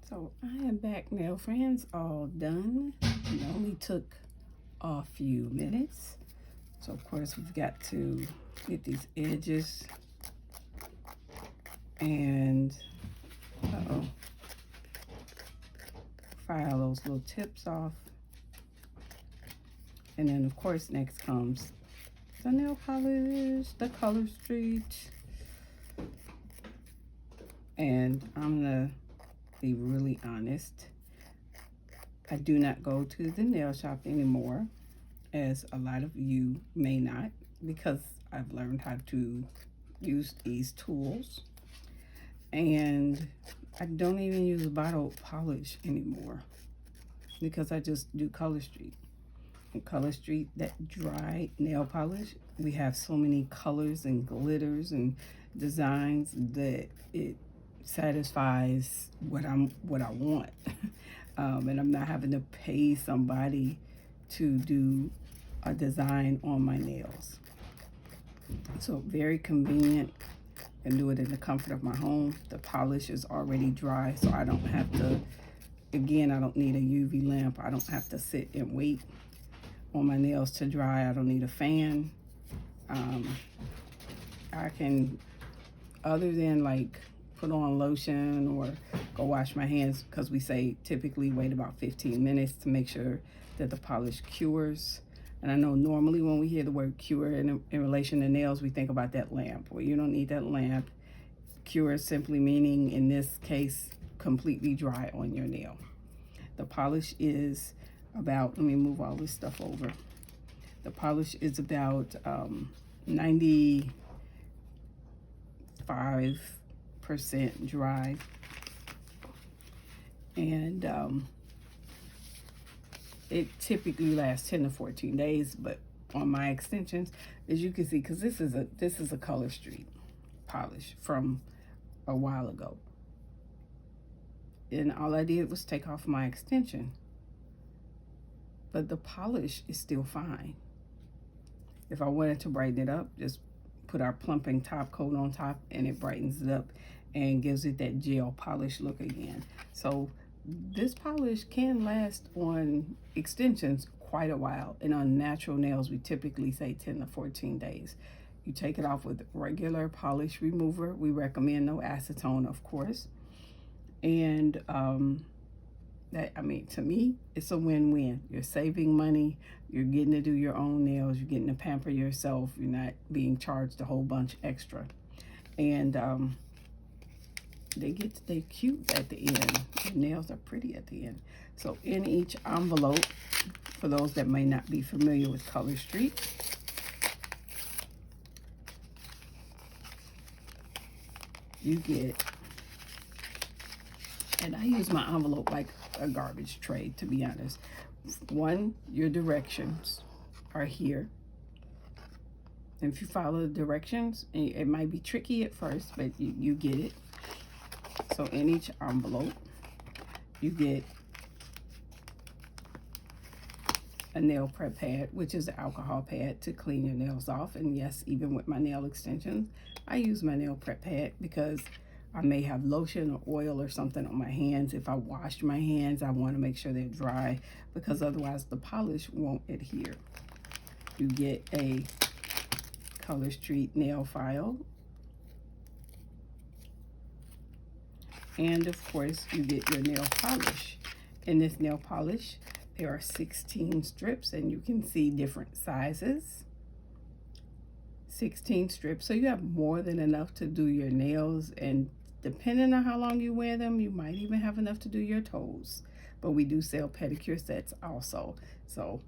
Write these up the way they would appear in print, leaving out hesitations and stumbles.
So I am back now, friends, all done. It only took a few minutes. So of course we've got to get these edges and file those little tips off. And then of course next comes the nail polish, the color street. And I'm gonna be really honest. I do not go to the nail shop anymore, as a lot of you may not, because I've learned how to use these tools. And I don't even use bottle polish anymore because I just do Color Street. And Color Street, that dry nail polish, we have so many colors and glitters and designs that it satisfies what I want. And I'm not having to pay somebody to do a design on my nails. So very convenient, and do it in the comfort of my home. The polish is already dry, so I don't have to, again, I don't need a UV lamp. I don't have to sit and wait on my nails to dry. I don't need a fan. I can, other than like put on lotion or go wash my hands, because we say typically wait about 15 minutes to make sure that the polish cures. And I know normally when we hear the word cure in relation to nails, we think about that lamp. Well, you don't need that lamp. Cure simply meaning, in this case, completely dry on your nail. The polish is about, let me move all this stuff over. The polish is about 95% dry. And it typically lasts 10 to 14 days, but on my extensions, as you can see, because this is a Color Street polish from a while ago, and all I did was take off my extension, but the polish is still fine. If I wanted to brighten it up, just put our plumping top coat on top, and it brightens it up and gives it that gel polish look again. So this polish can last on extensions quite a while, and on natural nails we typically say 10 to 14 days. You take it off with regular polish remover. We recommend no acetone, of course. And that, I mean, to me, it's a win-win. You're saving money, you're getting to do your own nails, you're getting to pamper yourself, you're not being charged a whole bunch extra. And they're cute at the end. The nails are pretty at the end. So in each envelope, for those that may not be familiar with Color Street, you get, and I use my envelope like a garbage tray, to be honest. One, your directions are here. And if you follow the directions, it might be tricky at first, but you get it. So in each envelope, you get a nail prep pad, which is an alcohol pad to clean your nails off. And yes, even with my nail extensions, I use my nail prep pad because I may have lotion or oil or something on my hands. If I wash my hands, I want to make sure they're dry, because otherwise the polish won't adhere. You get a Color Street nail file. And of course, you get your nail polish. In this nail polish, there are 16 strips, and you can see different sizes. 16 strips, so you have more than enough to do your nails, and depending on how long you wear them, you might even have enough to do your toes. But we do sell pedicure sets also. So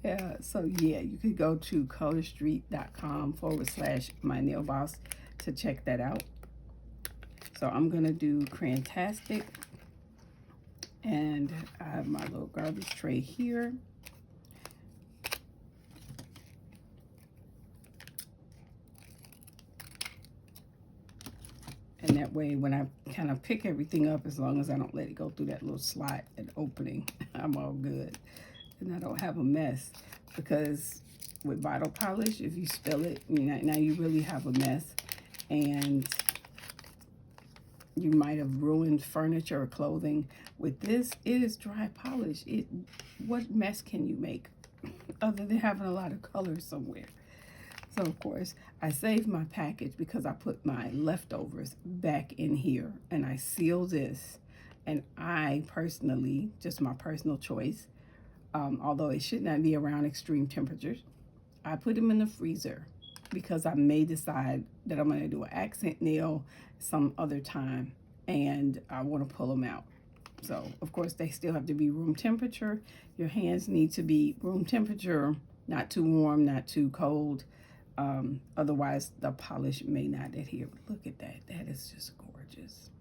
yeah, you could go to colorstreet.com/mynailboss to check that out. So I'm gonna do Crantastic, and I have my little garbage tray here. And that way, when I kind of pick everything up, as long as I don't let it go through that little slot and opening, I'm all good. And I don't have a mess, because with bottle polish, if you spill it, now you really have a mess. And You might have ruined furniture or clothing. With this, it is dry polish. What mess can you make other than having a lot of color somewhere? So of course, I saved my package because I put my leftovers back in here, and I seal this. And I personally, just my personal choice, although it should not be around extreme temperatures, I put them in the freezer because I may decide that I'm going to do an accent nail some other time and I want to pull them out. So, of course, they still have to be room temperature. Your hands need to be room temperature, not too warm, not too cold. Otherwise, the polish may not adhere. Look at that. That is just gorgeous.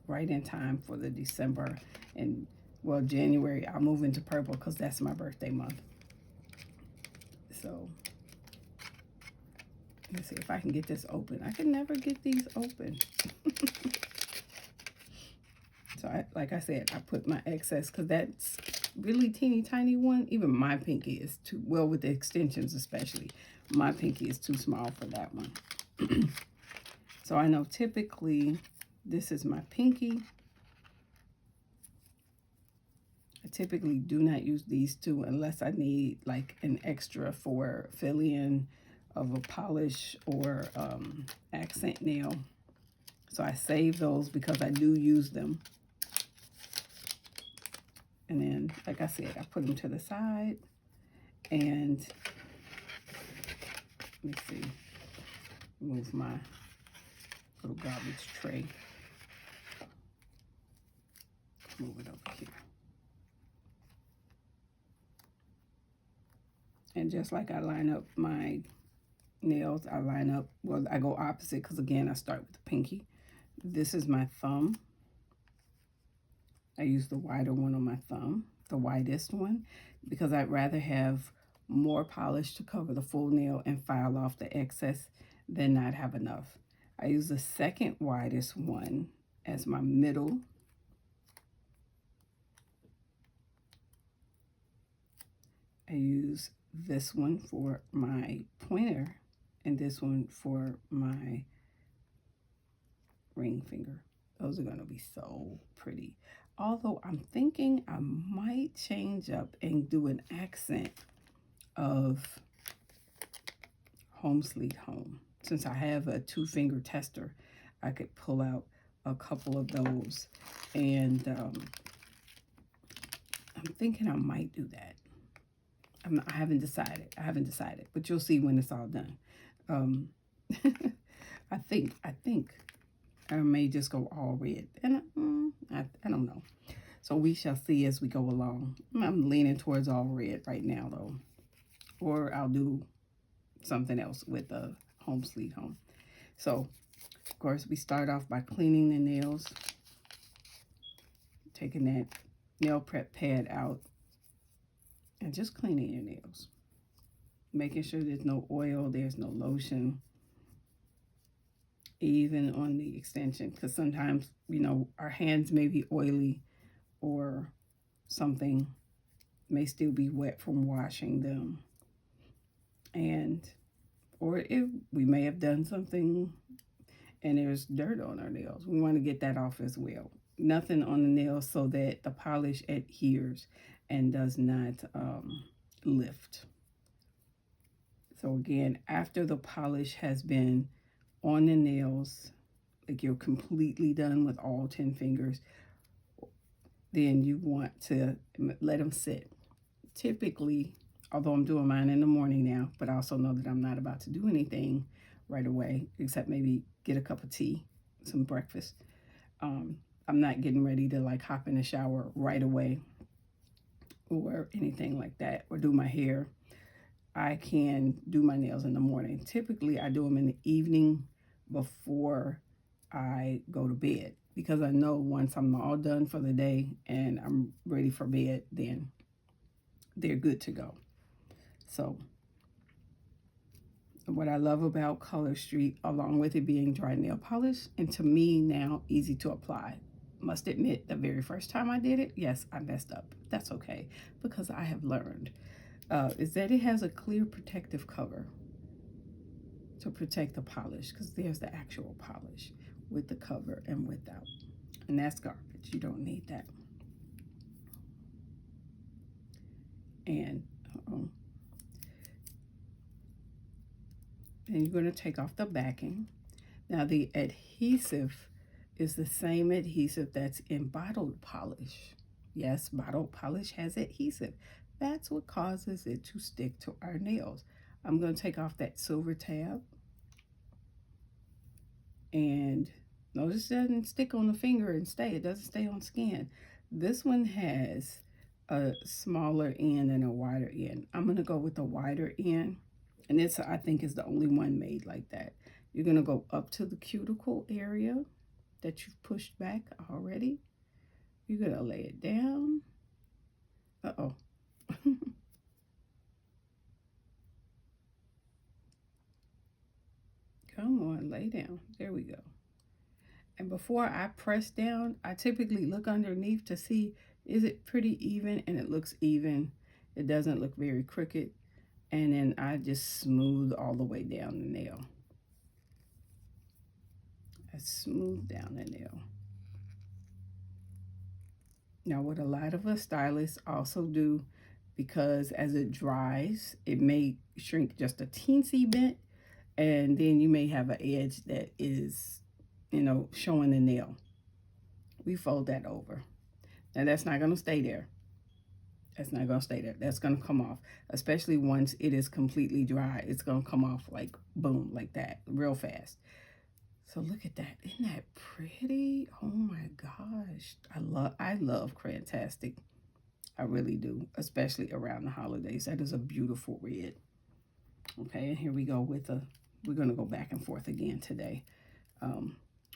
Right in time for the December and, well, January. I'll move into purple because that's my birthday month. So, let's see if I can get this open. I can never get these open. So, like I said, I put my excess because that's really teeny tiny one. Even my pinky is too, well, with the extensions especially, my pinky is too small for that one. So I know typically this is my pinky. I typically do not use these two unless I need like an extra for fill-in of a polish or accent nail. So I save those because I do use them. And then, like I said, I put them to the side. And let me see, move my little garbage tray. Move it over here. And just like I line up my nails, I line up, well, I go opposite because again, I start with the pinky. This is my thumb. I use the wider one on my thumb, the widest one, because I'd rather have more polish to cover the full nail and file off the excess than not have enough. I use the second widest one as my middle. I use this one for my pointer and this one for my ring finger. Those are going to be so pretty. Although I'm thinking I might change up and do an accent of Home Sweet Home. Since I have a 2-finger tester, I could pull out a couple of those. And I'm thinking I might do that. I haven't decided. But you'll see when it's all done. I think I may just go all red. And I don't know. So we shall see as we go along. I'm leaning towards all red right now, though. Or I'll do something else with the Home Sweet Home. So, of course, we start off by cleaning the nails. Taking that nail prep pad out. And just cleaning your nails. Making sure there's no oil, there's no lotion. Even on the extension. Because sometimes, you know, our hands may be oily or something may still be wet from washing them. And, or if we may have done something and there's dirt on our nails. We want to get that off as well. Nothing on the nails so that the polish adheres and does not lift. So again, after the polish has been on the nails, like you're completely done with all 10 fingers, then you want to let them sit. Typically, although I'm doing mine in the morning now, but I also know that I'm not about to do anything right away, except maybe get a cup of tea, some breakfast. I'm not getting ready to like hop in the shower right away or anything like that, or do my hair. I can do my nails in the morning. Typically, I do them in the evening before I go to bed, because I know once I'm all done for the day and I'm ready for bed, then they're good to go. So what I love about Color Street, along with it being dry nail polish, and to me now easy to apply. Must admit, the very first time I did it, yes, I messed up. That's okay, because I have learned, is that it has a clear protective cover to protect the polish, because there's the actual polish. with the cover and without. And that's garbage. You don't need that. And and you're going to take off the backing. Now the adhesive is the same adhesive that's in bottled polish. Yes, bottled polish has adhesive. That's what causes it to stick to our nails. I'm going to take off that silver tab. And notice it doesn't stick on the finger and stay. It doesn't stay on skin. This one has a smaller end and a wider end. I'm going to go with the wider end. And this, I think, is the only one made like that. You're going to go up to the cuticle area that you've pushed back already. You're going to lay it down. Uh-oh. Come on, lay down. There we go. And before I press down, I typically look underneath to see, is it pretty even? And it looks even. It doesn't look very crooked. And then I just smooth all the way down the nail. I smooth down the nail. Now, what a lot of us stylists also do, because as it dries, it may shrink just a teensy bit, and then you may have an edge that is, showing the nail. We fold that over. Now, that's not going to stay there. That's not going to stay there. That's going to come off, especially once it is completely dry. It's going to come off like boom, like that, real fast. So look at that. Isn't that pretty? Oh my gosh. I love Crantastic. I really do, especially around the holidays. That is a beautiful red. Okay, and here we go with we're going to go back and forth again today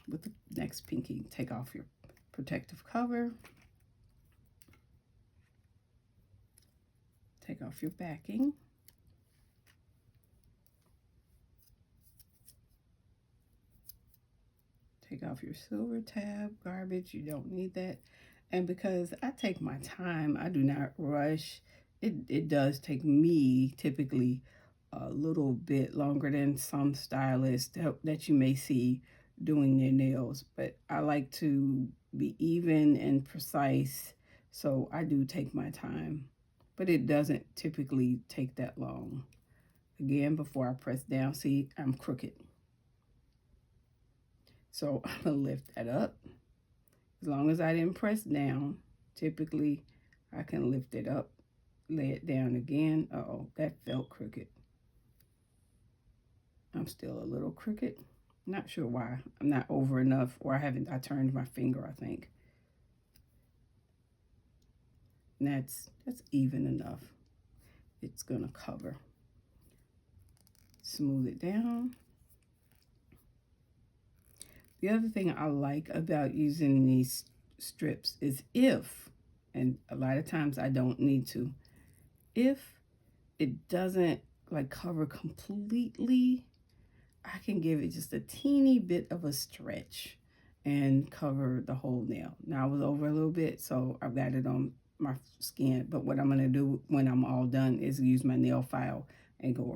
with the next pinky. Take off your protective cover. Take off your backing. Take off your silver tab, garbage, you don't need that. And because I take my time, I do not rush. It does take me typically a little bit longer than some stylists that you may see doing their nails. But I like to be even and precise, so I do take my time. But it doesn't typically take that long. Again, before I press down, see, I'm crooked. So I'm going to lift that up. As long as I didn't press down, typically I can lift it up, lay it down again. Uh-oh, that felt crooked. I'm still a little crooked. Not sure why. I'm not over enough, or I turned my finger, I think. And that's even enough. It's going to cover. Smooth it down. The other thing I like about using these strips is and a lot of times I don't need to, if it doesn't like cover completely, I can give it just a teeny bit of a stretch and cover the whole nail. Now I was over a little bit, so I've got it on my skin, but what I'm going to do when I'm all done is use my nail file and go